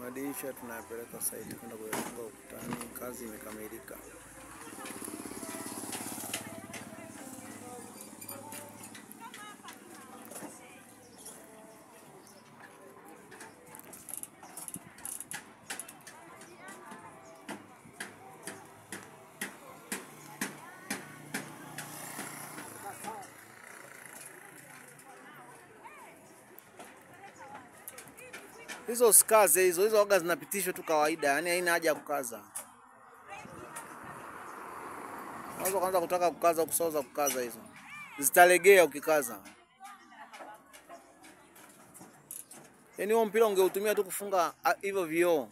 Madirisha tunayapeleka site kwenda kuyafunga ukutani. Kazi imekamilika. Hizo skaze hizo waga zinapitishwa tu kawaida, yani haina haja ya kukaza. Unaweza kwanza kutaka kukaza kusoza kukaza hizo. Zitalegea ukikaza. Yaani huo mpira ungeutumia tu kufunga hivyo vioo.